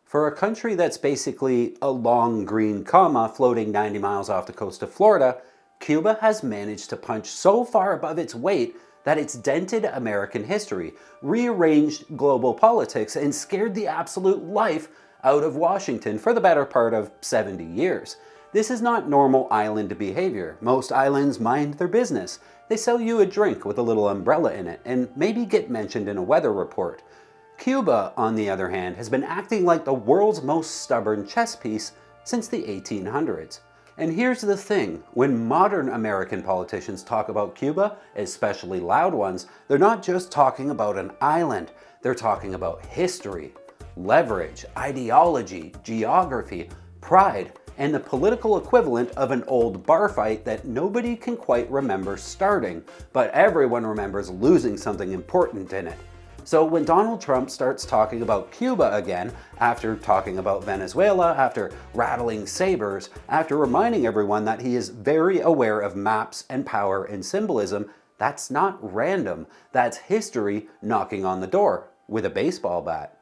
For a country that's basically a long green comma floating 90 miles off the coast of Florida, Cuba has managed to punch so far above its weight that it's dented American history, rearranged global politics, and scared the absolute life out of Washington for the better part of 70 years. This is not normal island behavior. Most islands mind their business. They sell you a drink with a little umbrella in it and maybe get mentioned in a weather report. Cuba, on the other hand, has been acting like the world's most stubborn chess piece since the 1800s. And here's the thing, when modern American politicians talk about Cuba, especially loud ones, they're not just talking about an island, they're talking about history, leverage, ideology, geography, pride, and the political equivalent of an old bar fight that nobody can quite remember starting, but everyone remembers losing something important in it. So when Donald Trump starts talking about Cuba again, after talking about Venezuela, after rattling sabers, after reminding everyone that he is very aware of maps and power and symbolism, that's not random. That's history knocking on the door with a baseball bat.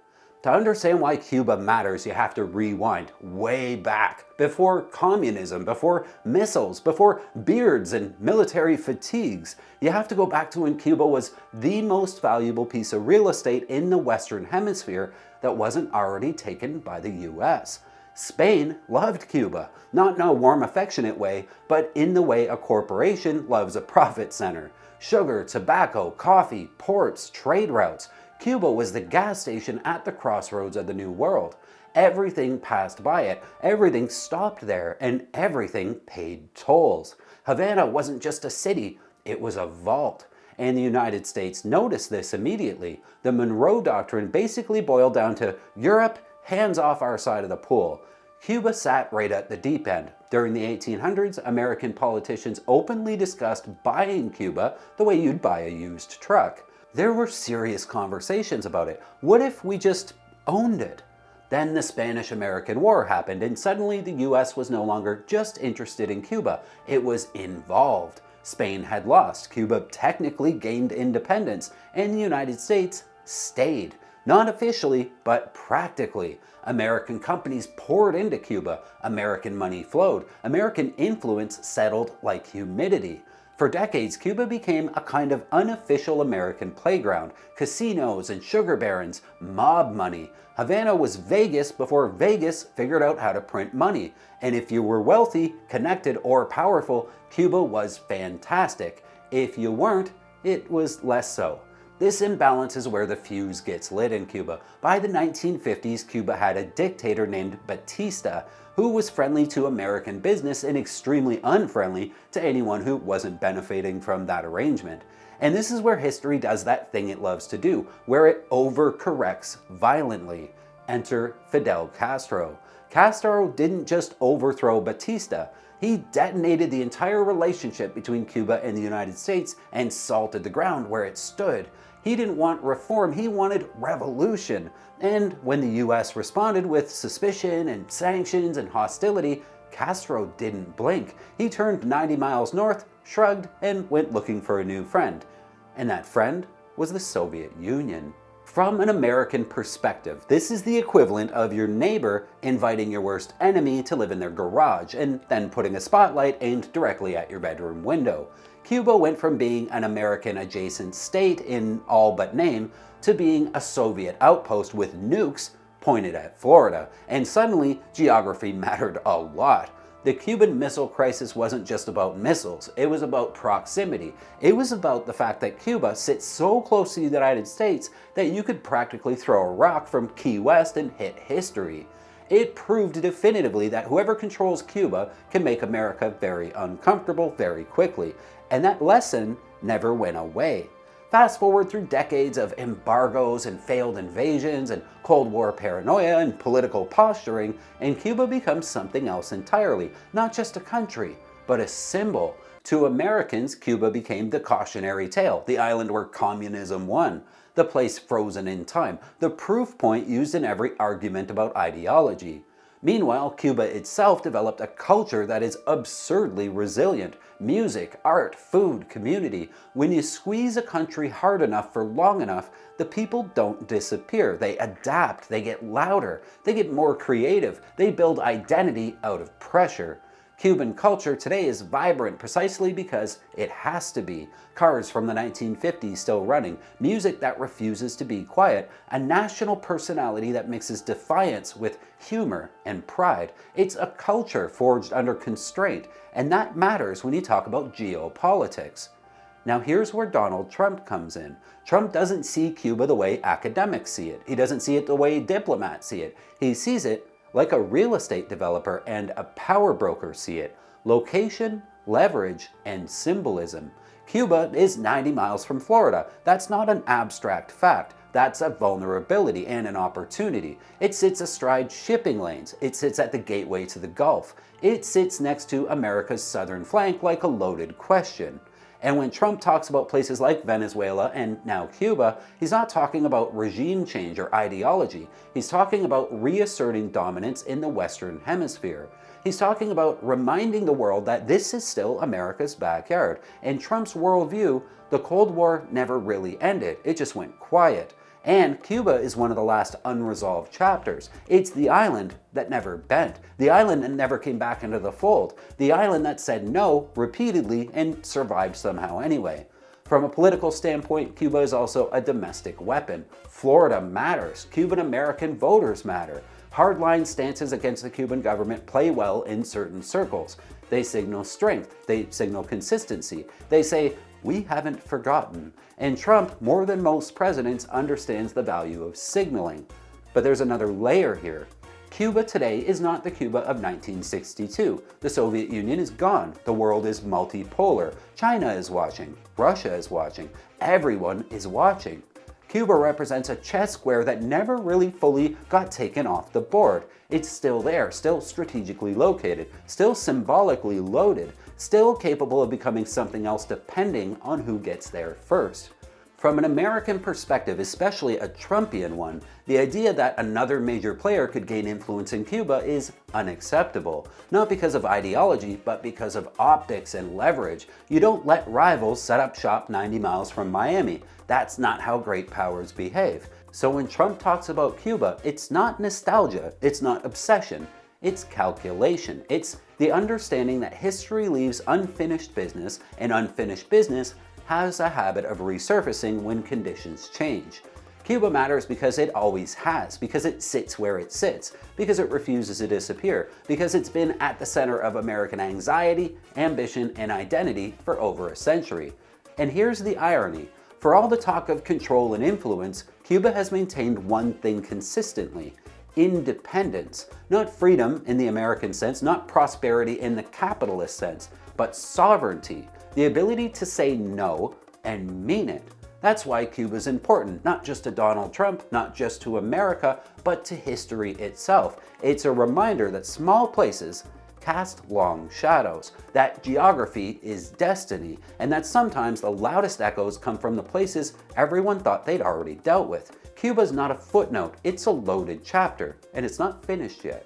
To understand why Cuba matters, you have to rewind way back, before communism, before missiles, before beards and military fatigues. You have to go back to when Cuba was the most valuable piece of real estate in the Western Hemisphere that wasn't already taken by the US. Spain loved Cuba, not in a warm, affectionate way, but in the way a corporation loves a profit center. Sugar, tobacco, coffee, ports, trade routes. Cuba was the gas station at the crossroads of the New World. Everything passed by it, everything stopped there, and everything paid tolls. Havana wasn't just a city, it was a vault. And the United States noticed this immediately. The Monroe Doctrine basically boiled down to Europe, hands off our side of the pool. Cuba sat right at the deep end. During the 1800s, American politicians openly discussed buying Cuba the way you'd buy a used truck. There were serious conversations about it. What if we just owned it? Then the Spanish-American War happened, and suddenly the US was no longer just interested in Cuba. It was involved. Spain had lost. Cuba technically gained independence, and the United States stayed. Not officially, but practically. American companies poured into Cuba. American money flowed. American influence settled like humidity. For decades, Cuba became a kind of unofficial American playground. Casinos and sugar barons, mob money. Havana was Vegas before Vegas figured out how to print money. And if you were wealthy, connected, or powerful, Cuba was fantastic. If you weren't, it was less so. This imbalance is where the fuse gets lit in Cuba. By the 1950s, Cuba had a dictator named Batista, who was friendly to American business and extremely unfriendly to anyone who wasn't benefiting from that arrangement. And this is where history does that thing it loves to do, where it overcorrects violently. Enter Fidel Castro. Castro didn't just overthrow Batista, he detonated the entire relationship between Cuba and the United States and salted the ground where it stood. He didn't want reform, he wanted revolution. And when the US responded with suspicion and sanctions and hostility, Castro didn't blink. He turned 90 miles north, shrugged, and went looking for a new friend. And that friend was the Soviet Union. From an American perspective, this is the equivalent of your neighbor inviting your worst enemy to live in their garage and then putting a spotlight aimed directly at your bedroom window. Cuba went from being an American adjacent state in all but name to being a Soviet outpost with nukes pointed at Florida, and suddenly geography mattered a lot. The Cuban Missile Crisis wasn't just about missiles, it was about proximity. It was about the fact that Cuba sits so close to the United States that you could practically throw a rock from Key West and hit history. It proved definitively that whoever controls Cuba can make America very uncomfortable very quickly, and that lesson never went away. Fast forward through decades of embargoes and failed invasions and Cold War paranoia and political posturing, and Cuba becomes something else entirely, not just a country, but a symbol. To Americans, Cuba became the cautionary tale, the island where communism won, the place frozen in time, the proof point used in every argument about ideology. Meanwhile, Cuba itself developed a culture that is absurdly resilient. Music, art, food, community. When you squeeze a country hard enough for long enough, the people don't disappear. They adapt, they get louder, they get more creative, they build identity out of pressure. Cuban culture today is vibrant precisely because it has to be. Cars from the 1950s still running, music that refuses to be quiet, a national personality that mixes defiance with humor and pride. It's a culture forged under constraint, and that matters when you talk about geopolitics. Now here's where Donald Trump comes in. Trump doesn't see Cuba the way academics see it. He doesn't see it the way diplomats see it. He sees it like a real estate developer and a power broker see it. Location, leverage, and symbolism. Cuba is 90 miles from Florida. That's not an abstract fact. That's a vulnerability and an opportunity. It sits astride shipping lanes. It sits at the gateway to the Gulf. It sits next to America's southern flank like a loaded question. And when Trump talks about places like Venezuela and now Cuba, he's not talking about regime change or ideology. He's talking about reasserting dominance in the Western Hemisphere. He's talking about reminding the world that this is still America's backyard. In Trump's worldview, the Cold War never really ended. It just went quiet. And Cuba is one of the last unresolved chapters. It's the island that never bent. The island that never came back into the fold. The island that said no repeatedly and survived somehow anyway. From a political standpoint, Cuba is also a domestic weapon. Florida matters. Cuban American voters matter. Hardline stances against the Cuban government play well in certain circles. They signal strength. They signal consistency. They say, we haven't forgotten. And Trump, more than most presidents, understands the value of signaling. But there's another layer here. Cuba today is not the Cuba of 1962. The Soviet Union is gone. The world is multipolar. China is watching. Russia is watching. Everyone is watching. Cuba represents a chess square that never really fully got taken off the board. It's still there, still strategically located, still symbolically loaded, still capable of becoming something else depending on who gets there first. From an American perspective, especially a Trumpian one, the idea that another major player could gain influence in Cuba is unacceptable. Not because of ideology, but because of optics and leverage. You don't let rivals set up shop 90 miles from Miami. That's not how great powers behave. So when Trump talks about Cuba, it's not nostalgia, it's not obsession, it's calculation. It's the understanding that history leaves unfinished business, and unfinished business has a habit of resurfacing when conditions change. Cuba matters because it always has, because it sits where it sits, because it refuses to disappear, because it's been at the center of American anxiety, ambition, and identity for over a century. And here's the irony. For all the talk of control and influence, Cuba has maintained one thing consistently: independence. Not freedom in the American sense, not prosperity in the capitalist sense, but sovereignty. The ability to say no and mean it. That's why Cuba's important, not just to Donald Trump, not just to America, but to history itself. It's a reminder that small places cast long shadows, that geography is destiny, and that sometimes the loudest echoes come from the places everyone thought they'd already dealt with. Cuba's not a footnote, it's a loaded chapter, and it's not finished yet.